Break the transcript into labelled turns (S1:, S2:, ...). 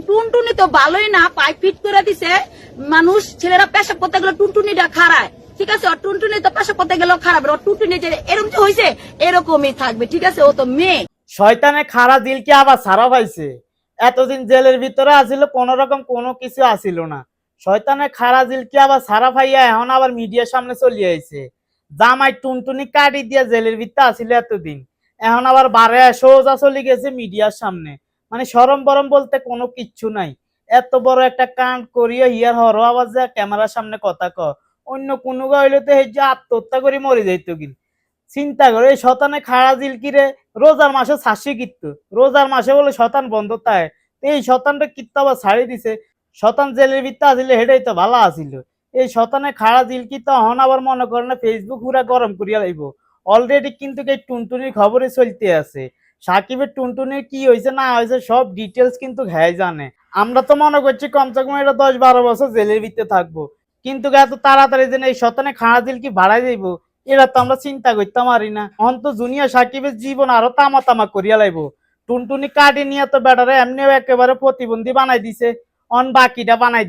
S1: টুনটুনি তো ভালোই না, পাইপ ফিট করে দিছে মানুষ, ছেলেরা পেশাব করতে গেলে টুনটুনিটা খারায়, ঠিক আছে? ওর টুনটুনি তো পেশাব করতে গেলেও খারাপ, ওর টুনটুনি যে এরকম যে হয়েছে এরকমই থাকবে, ঠিক আছে? ও তো মেয়ে।
S2: শয়তানে খারা দিলকে আবার ছাড়া পাইছে। এতদিন জেলের ভিতরে আসিল, কোন রকম কোনো কিছু আসিল না। শয়তানে খারা দিলকে আবার ছাড়া পাইয়া এখন আবার মিডিয়ার সামনে চলিয়ে আইছে। জামাই টুনটুনি কাটি দিয়া জেলের ভিতরে আসিল এতদিন, এখন আবার বারে সোজা চলে গেছে মিডিয়ার সামনে। মানে সরম বরম বলতে কোনো কিচ্ছু নাই। এত বড় একটা কাণ্ড করিয়া হিয়ার হর আবার যা ক্যামেরার সামনে কথা ক, অন্য কোনো হইলে তো এই যে আত্মহত্যা করে মরে যাইতো। কিন্তু চিন্তা করে এই শতানে খাড়া জিলকিরে রোজার মাসে ছাড়ছি কিন্তু, রোজার মাসে বলে শতান বন্ধ তাই এই শতানটা কিন্তু আবার ছাড়ি দিছে। শতান জেলের ভিতরে আসিল হেটাই তো ভালো আসিল। এই শতানে খাড়া জিলকি তো হন আবার মনে করে না ফেসবুক পুরা গরম করিয়া লাইব। অলরেডি কিন্তু এই টুনটুনির খবরে চলতে আছে। সাকিবের টুনটুনির কি হয়েছে না হয়েছে সব ডিটেলস কিন্তু হ্যাঁ জানে। আমরা তো মনে করছি কমসে কম এটা 10-12 বছর জেলের ভিতরে থাকবো, কিন্তু এত তাড়াতাড়ি যেন এই শতানে খাড়া জিলকি ভাড়াই যাইব এরা তো আমরা চিন্তা করতে পারি না। অন্ত জুনিয়া সাকিবের জীবন আরো তামা তামা করিয়া লাইব। টুনটুনি কাটি নিয়ে তো বেটারে এমনিও একেবারে প্রতিবন্ধী বানাই দিছে, অন বাকিটা বানাই